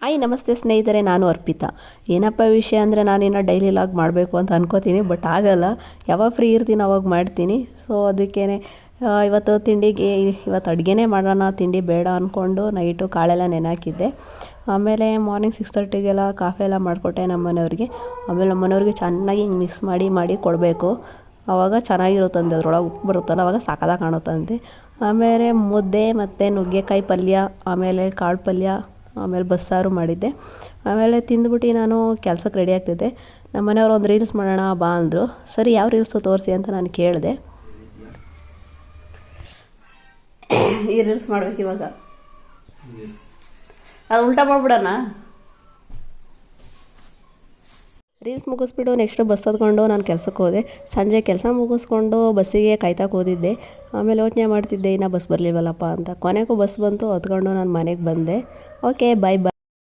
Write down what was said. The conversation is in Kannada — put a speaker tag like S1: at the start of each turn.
S1: ಹಾಯ್ ನಮಸ್ತೆ ಸ್ನೇಹಿತರೆ, ನಾನು ಅರ್ಪಿತಾ. ಏನಪ್ಪ ವಿಷಯ ಅಂದರೆ ನಾನಿನ್ನು ಡೈಲಿ ಲಾಗ್ ಮಾಡಬೇಕು ಅಂತ ಅನ್ಕೋತೀನಿ, ಬಟ್ ಆಗಲ್ಲ. ಯಾವಾಗ ಫ್ರೀ ಇರ್ತೀನಿ ಅವಾಗ ಮಾಡ್ತೀನಿ. ಸೊ ಅದಕ್ಕೇ ಇವತ್ತು ತಿಂಡಿಗೆ ಇವತ್ತು ಅಡುಗೆನೇ ಮಾಡೋಣ, ತಿಂಡಿ ಬೇಡ ಅಂದ್ಕೊಂಡು ನೈಟು ಕಾಳೆಲ್ಲ ನೆನೆ ಆಮೇಲೆ ಮಾರ್ನಿಂಗ್ 6:30ಗೆಲ್ಲ ಕಾಫಿ ಎಲ್ಲ ಮಾಡಿಕೊಟ್ಟೆ ನಮ್ಮ ಮನೆಯವ್ರಿಗೆ. ಆಮೇಲೆ ನಮ್ಮ ಮನೆಯವ್ರಿಗೆ ಚೆನ್ನಾಗಿ ಹಿಂಗೆ ಮಿಕ್ಸ್ ಮಾಡಿ ಕೊಡಬೇಕು. ಆವಾಗ ಚೆನ್ನಾಗಿರುತ್ತಂತೆ, ಅದ್ರೊಳಗೆ ಉಪ್ಪು ಬರುತ್ತಲ್ಲ, ಆವಾಗ ಸಾಕಾದಾಗ ಕಾಣುತ್ತಂತೆ. ಆಮೇಲೆ ಮುದ್ದೆ ಮತ್ತು ನುಗ್ಗೆಕಾಯಿ ಪಲ್ಯ, ಆಮೇಲೆ ಕಾಳು ಪಲ್ಯ, ಆಮೇಲೆ ಬಸ್ಸಾರು ಮಾಡಿದ್ದೆ. ಆಮೇಲೆ ತಿಂದ್ಬಿಟ್ಟು ನಾನು ಕೆಲಸಕ್ಕೆ ರೆಡಿ ಆಗ್ತಿದ್ದೆ. ನಮ್ಮ ಮನೆಯವ್ರು ಒಂದು ರೀಲ್ಸ್ ಮಾಡೋಣ ಬಾ ಅಂದರು. ಸರಿ, ಯಾವ ರೀಲ್ಸು ತೋರಿಸಿ ಅಂತ ನಾನು ಕೇಳಿದೆ. ಈ ರೀಲ್ಸ್ ಮಾಡ್ಬೇಕು ಇವಾಗ. ಅದು ಉಲ್ಟಾ ಮಾಡ್ಬಿಡೋಣ. ರೀಲ್ಸ್ ಮುಗಿಸ್ಬಿಟ್ಟು ನೆಕ್ಸ್ಟ್ ಬಸ್ ಹತ್ಕೊಂಡು ನಾನು ಕೆಲ್ಸಕ್ಕೆ ಹೋದೆ. ಸಂಜೆ ಕೆಲಸ ಮುಗಿಸ್ಕೊಂಡು ಬಸ್ಸಿಗೆ ಕಾಯ್ತಾಕ್ಕೆ ಹೋದಿದ್ದೆ. ಆಮೇಲೆ ಯೋಚನೆ ಮಾಡ್ತಿದ್ದೆ, ಇನ್ನೂ ಬಸ್ ಬರಲಿಲ್ವಲ್ಲಪ್ಪ ಅಂತ. ಕೊನೆಗೂ ಬಸ್ ಬಂತು, ಹತ್ಕೊಂಡು ನಾನು ಮನೆಗೆ ಬಂದೆ. ಓಕೆ, ಬಾಯ್.